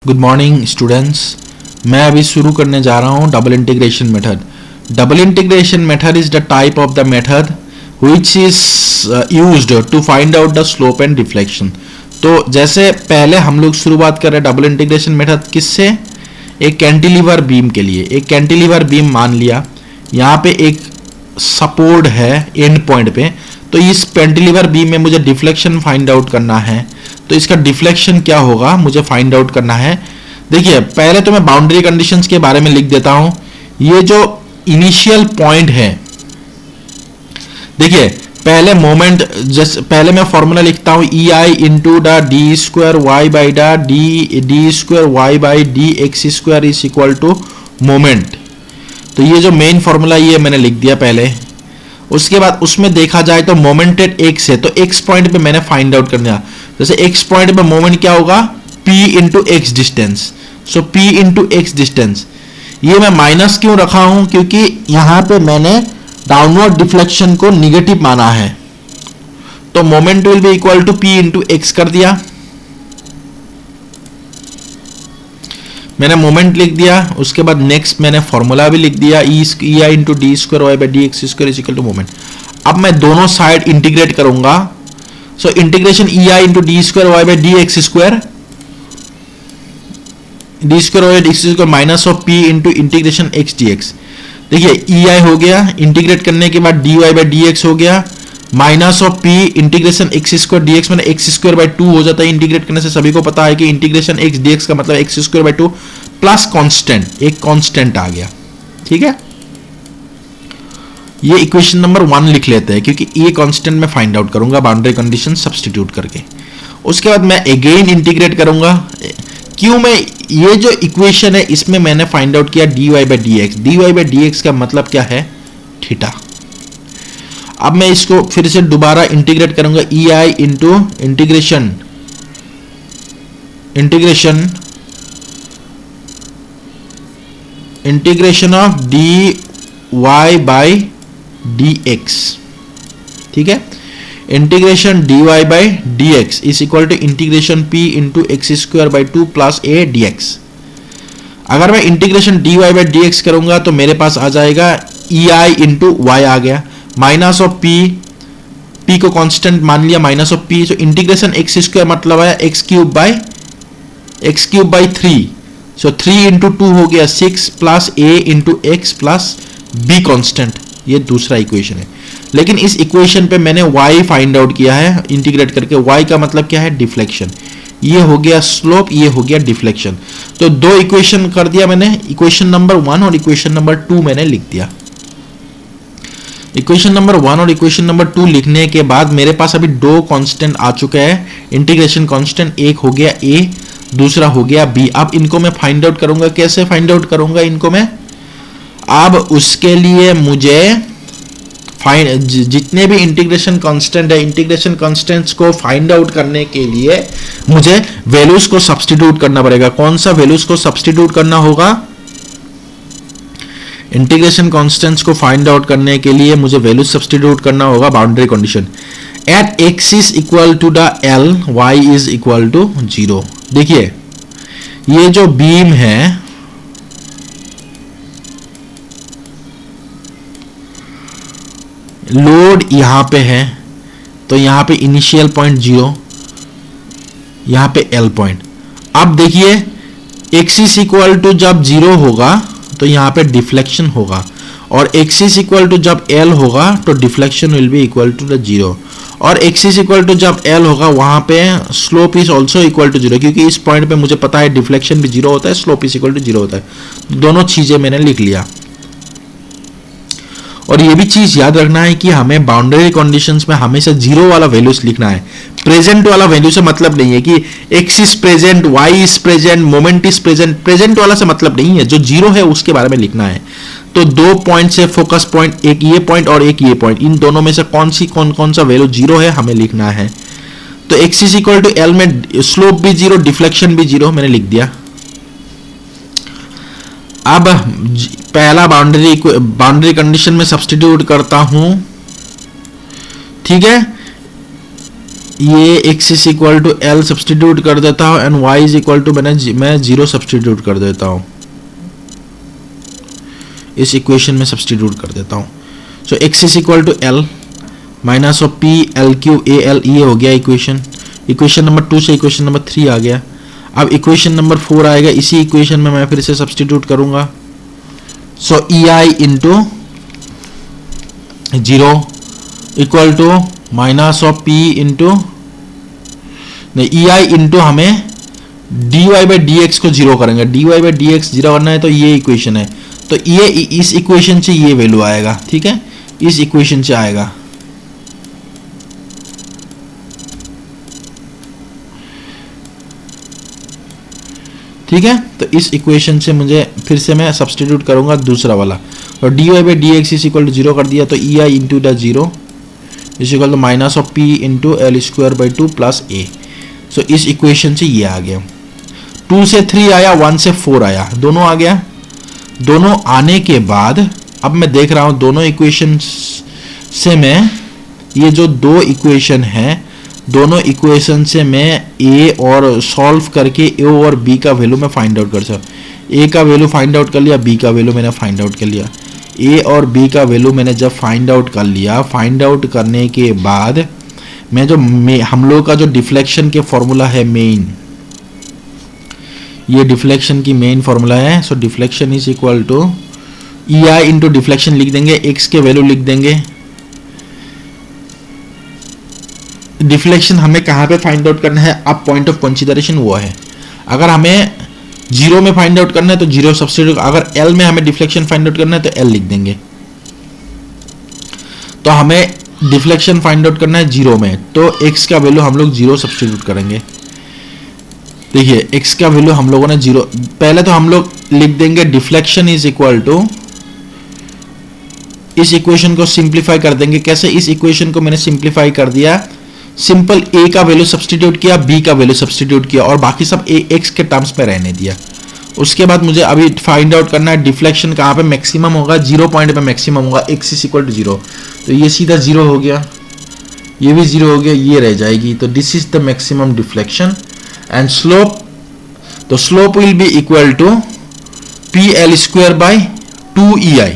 Good morning students. मैं अभी शुरू करने जा रहा हूँ double integration method. Double integration method is the type of the method which is used to find out the slope and deflection. तो जैसे पहले हम लोग शुरुआत कर रहे हैं डबल इंटीग्रेशन मेथड किससे, एक कैंटिलीवर बीम के लिए। एक कैंटिलीवर बीम मान लिया, यहाँ पे एक सपोर्ट है एंड पॉइंट पे, तो इस कैंटिलीवर बीम में मुझे डिफ्लेक्शन फाइंड आउट करना है। तो इसका डिफ्लेक्शन क्या होगा मुझे फाइंड आउट करना है। देखिए पहले तो मैं बाउंड्री कंडीशंस के बारे में लिख देता हूं। ये जो इनिशियल पॉइंट है, देखिए पहले मोमेंट, जैसे पहले मैं फॉर्मूला लिखता हूं E I into the d square y by the d square y by D x square is equal to moment. तो ये जो मेन फॉर्मूला ये मैंने लिख दिया पहले। उसके बाद उसमें देखा जाए तो मोमेंटेड एक्स है, तो एक्स पॉइंट पे मैंने फाइंड आउट करना। जैसे एक्स पॉइंट पे मोमेंट क्या होगा, p इंटू एक्स डिस्टेंस। सो p इंटू एक्स डिस्टेंस। ये मैं माइनस क्यों रखा हूं, क्योंकि यहां पे मैंने डाउनवर्ड डिफ्लेक्शन को निगेटिव माना है। तो moment will be equal to p into X कर दिया, मैंने मोमेंट लिख दिया। उसके बाद नेक्स्ट मैंने फॉर्मूला भी लिख दिया, E I into d square y by D x square is equal to moment. अब मैं दोनों साइड इंटीग्रेट करूंगा। So integration E I into d square y by D x square y d x square minus of P into integration x d x. देखिए E I हो गया, integrate करने के बाद d Y by D x हो गया, minus of P integration x square D x, मैंने x square by 2 हो जाता है। इंटीग्रेट करने से सभी को पता है कि इंटीग्रेशन एक्स डी एक्स का मतलब x square by 2 plus constant, एक कांस्टेंट आ गया। ठीक है, ये इक्वेशन नंबर 1 लिख लेते हैं, क्योंकि ये कांस्टेंट मैं फाइंड आउट करूंगा बाउंड्री कंडीशन सब्स्टिट्यूट करके। उसके बाद मैं अगेन इंटीग्रेट करूंगा। क्यों, मैं ये जो इक्वेशन है इसमें मैंने फाइंड आउट किया D Y by D X. D Y by D X का मतलब क्या है, थीटा। अब मैं इसको फिर से दोबारा इंटीग्रेट करूंगा, E I into integration of d Y by D x. ठीक है, integration d Y by D x is equal to integration P into x square by 2 plus A d x. अगर मैं integration d Y by D x करूंगा तो मेरे पास आ जाएगा ई I into Y आ गया, minus of P को constant मान लिया, माइनस ऑफ पी। तो इंटीग्रेशन एक्स स्क्वायर मतलब है x cube by 3। So 3 into 2 हो गया 6 plus A into x plus be constant. ये दूसरा इक्वेशन है, लेकिन इस इक्वेशन पे मैंने y फाइंड आउट किया है इंटीग्रेट करके। y का मतलब क्या है, डिफ्लेक्शन। ये हो गया स्लोप, ये हो गया डिफ्लेक्शन। तो दो इक्वेशन कर दिया मैंने, इक्वेशन नंबर 1 और इक्वेशन नंबर 2 मैंने लिख दिया। इक्वेशन नंबर 1 और इक्वेशन नंबर 2 लिखने के बाद मेरे पास अभी दो कांस्टेंट आ चुका है इंटीग्रेशन कांस्टेंट। एक हो गया a, दूसरा हो गया b। अब इनको मैं फाइंड आउट करूंगा। कैसे फाइंड आउट करूंगा इनको मैं, अब उसके लिए मुझे जितने भी इंटीग्रेशन कांस्टेंट है, इंटीग्रेशन कांस्टेंट्स को फाइंड आउट करने के लिए मुझे वैल्यूज को सब्स्टिट्यूट करना पड़ेगा। कौन सा वैल्यूज को सब्स्टिट्यूट करना होगा, इंटीग्रेशन कांस्टेंट्स को फाइंड आउट करने के लिए मुझे वैल्यूज सब्स्टिट्यूट करना होगा boundary condition. At X is equal to the L, Y is equal to 0। देखिए ये जो बीम है, लोड यहां पे है, तो यहां पे इनिशियल पॉइंट 0, यहां पे एल पॉइंट। अब देखिए एक्सिस इक्वल टू जब 0 होगा तो यहां पे डिफ्लेक्शन होगा, और एक्सिस इक्वल टू जब एल होगा तो deflection will be equal to the 0, और एक्सिस इक्वल टू जब एल होगा वहां पे slope is also equal to 0, क्योंकि इस पॉइंट पे मुझे पता है डिफ्लेक्शन भी 0 होता है, स्लोप इज इक्वल टू 0 होता है। दोनों चीजें मैंने लिख लिया। और ये भी चीज याद रखना है कि हमें बाउंड्री कंडीशंस में हमेशा 0 वाला वैल्यूज लिखना है। प्रेजेंट वाला वैल्यू से मतलब नहीं है कि X is present, Y is present, moment is present. Present वाला से मतलब नहीं है, जो 0 है उसके बारे में लिखना है। तो दो पॉइंट से फोकस पॉइंट, एक ये पॉइंट और एक ये पॉइंट, इन दोनों में से कौन सा वैल्यू 0 है हमें लिखना है। तो X is equal to L में स्लोप भी 0, डिफ्लेक्शन भी 0 मैंने लिख दिया। अब पहला बाउंड्री कंडीशन में सब्स्टिट्यूट करता हूं। ठीक है, ये x is equal to L substitute कर देता हूँ and y is equal to मैं 0 सब्सटीट्यूट कर देता हूँ, इस इक्वेशन में सब्सटीट्यूट कर देता हूँ. So x is equal to L minus of P L Q A L, ये हो गया इक्वेशन नंबर 2 से इक्वेशन नंबर 3 आ गया. अब इक्वेशन नंबर 4 आएगा, इसी इक्वेशन में मैं फिर से सब्सटीट्यूट करूंगा. So E I into 0 equal to minus of P into नहीं ई आई इंटू हमें d Y by D x को 0 करेंगे. D Y by D x 0 करना है तो ये इक्वेशन है, तो ये इस इक्वेशन से ये वैल्यू आएगा. ठीक है, इस इक्वेशन से आएगा. ठीक है, तो इस इक्वेशन से मुझे फिर से मैं सब्सटीट्यूट करूंगा दूसरा वाला, और d Y by D x is equal to 0 कर दिया, तो E I into the 0 is equal to minus of P into L square by 2 plus A. So इस इक्वेशन से ये आ गया. 2 से 3 आया, 1 से 4 आया, दोनों आ गया. दोनों आने के बाद अब मैं देख रहा हूं दोनों इक्वेशन से मैं ये जो दो इक्वेशन है, दोनों इक्वेशन से मैं ए और सॉल्व करके ए और बी का वैल्यू मैं फाइंड आउट कर सकता. ए का वैल्यू फाइंड आउट कर लिया, बी का वैल्यू मैंने फाइंड आउट कर लिया. ए और बी का वैल्यू मैंने जब फाइंड आउट कर लिया, फाइंड आउट करने के बाद मैं जो हम लोग का जो डिफ्लेक्शन के फॉर्मूला है मेन, ये डिफ्लेक्शन की मेन फॉर्मूला है. So deflection is equal to E I into deflection लिख देंगे, एक्स के वैल्यू लिख देंगे. डिफ्लेक्शन हमें कहाँ पे फाइंड आउट करना है, अब पॉइंट ऑफ कंसीडरेशन वो है. अगर हमें 0 में फाइंड आउट करना है तो 0 सब्स्टिट्यूट, अगर L में हमें डिफ्लेक्शन फाइंड आउट करना है तो L लिख देंगे. तो हमें डिफ्लेक्शन फाइंड आउट करना है 0 में, तो x का वैल्यू हम लोग 0 सब्स्टिट्यूट करेंगे. देखिए x का वैल्यू हम लोगों ने 0, पहले तो हम लोग लिख देंगे डिफ्लेक्शन इज इक्वल टू, इस इक्वेशन को सिंप्लीफाई कर देंगे. कैसे, इस इक्वेशन को मैंने सिंप्लीफाई कर दिया, सिंपल a का वैल्यू सब्स्टिट्यूट किया, b का वैल्यू सब्स्टिट्यूट किया और बाकी सब x के टर्म्स में रहने दिया. उसके बाद मुझे अभी फाइंड आउट करना है डिफ्लेक्शन कहाँ पे मैक्सिमम होगा, 0 पॉइंट पे मैक्सिमम होगा, x इज इक्वल टू 0. तो ये सीधा 0 हो गया, ये भी 0 हो गया, ये रह जाएगी. तो this is the maximum deflection and slope. तो slope will be equal to P L square by 2EI.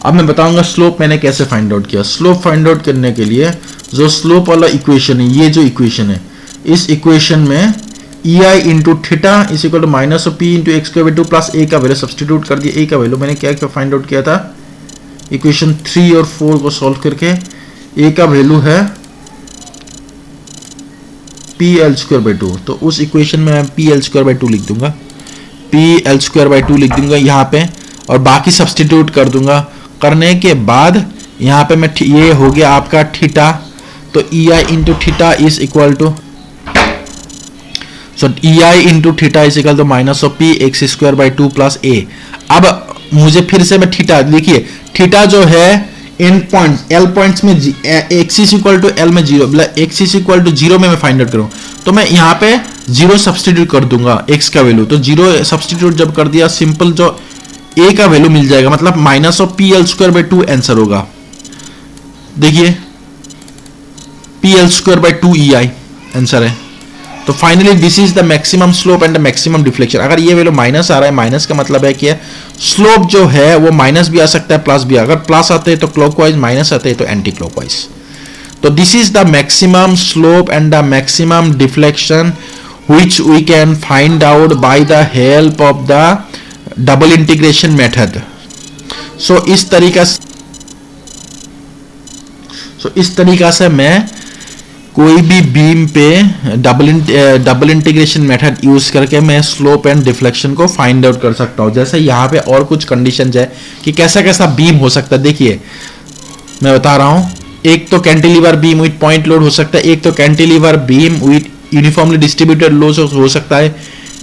अब मैं बताऊंगा स्लोप मैंने कैसे फाइंड आउट किया. स्लोप फाइंड आउट करने के लिए जो स्लोप वाला इक्वेशन है, ये जो इक्वेशन है, इस इक्वेशन में E I into theta is equal to minus of P into x square by 2 plus A का वैल्यू सब्स्टिट्यूट कर दिया. ए का वैल्यू मैंने क्या क्या फाइंड आउट किया था, इक्वेशन 3 और 4 को सॉल्व करके. ए का वैल्यू है पी एल स्क्वायर बाई 2, तो उस इक्वेशन में मैं पी एल स्क्वायर बाई 2 लिख दूंगा, पी एल स्क्वायर बाई 2 लिख दूंगा यहाँ पे, और बाकी सब्स्टिट्यूट कर दूंगा. करने के बाद यहाँ पे मैं ये हो गया आपका थीटा, तो E I into theta is equal to, so E I into theta is equal to minus of P x square by 2 plus A. अब मुझे फिर से मैं थीटा, देखिए थीटा जो है एंड पॉइंट्स एल पॉइंट्स में X is equal to L में 0, मतलब एक्स इज इक्वल टू 0 में मैं फाइंड आउट करूँ, तो मैं यहाँ पे 0 सब्स्टिट्यूट कर दूंगा एक्स का वैल्यू. तो 0 सब्स्टिट्यूट जब कर दिया, सिंपल जो ए का वैल्यू मिल जाएगा, मतलब minus of P L square by 2 answer होगा. देखिए P L square by 2EI answer है. तो finally this is the maximum slope and the maximum deflection. अगर ये वैल्यू माइनस आ रहा है, माइनस का मतलब है कि स्लोप जो है वो माइनस भी आ सकता है, प्लस भी. अगर प्लस आते हैं तो क्लॉकवाइज, माइनस आते हैं तो एंटी क्लॉकवाइज. तो this is the maximum slope and the maximum deflection which we can find out by the help of the double integration method. So इस तरीका से मैं कोई भी बीम पे डबल इंटीग्रेशन मेथड यूज करके मैं स्लोप एंड डिफ्लेक्शन को फाइंड आउट कर सकता हूं. जैसे यहाँ पे और कुछ कंडीशंस है कि कैसा कैसा बीम हो सकता है. देखिए मैं बता रहा हूं, एक तो cantilever beam width point load हो सकता है, एक तो cantilever beam width uniformly distributed load हो सकता है,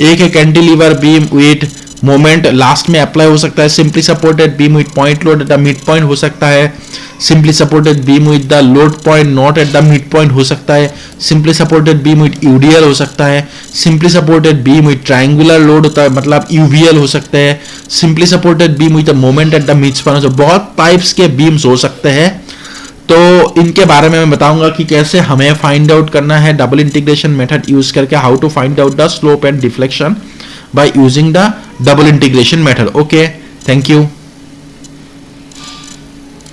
एक है cantilever beam width moment last में अप्लाई हो सकता है, simply supported beam width point load at the mid point हो सकता है, simply supported beam width the load point not at the mid point हो सकता है, simply supported beam width UDL हो सकता है, simply supported beam width triangular load होता है मतलब यूवीएल हो सकते हैं, simply supported beam width the moment at the mid span. बहुत टाइप्स के बीम्स हो सकते हैं. तो इनके बारे में मैं बताऊंगा कि कैसे हमें फाइंड आउट करना है डबल इंटीग्रेशन मेथड यूज करके, how to find out the slope and deflection by using the double integration method. Okay, thank you.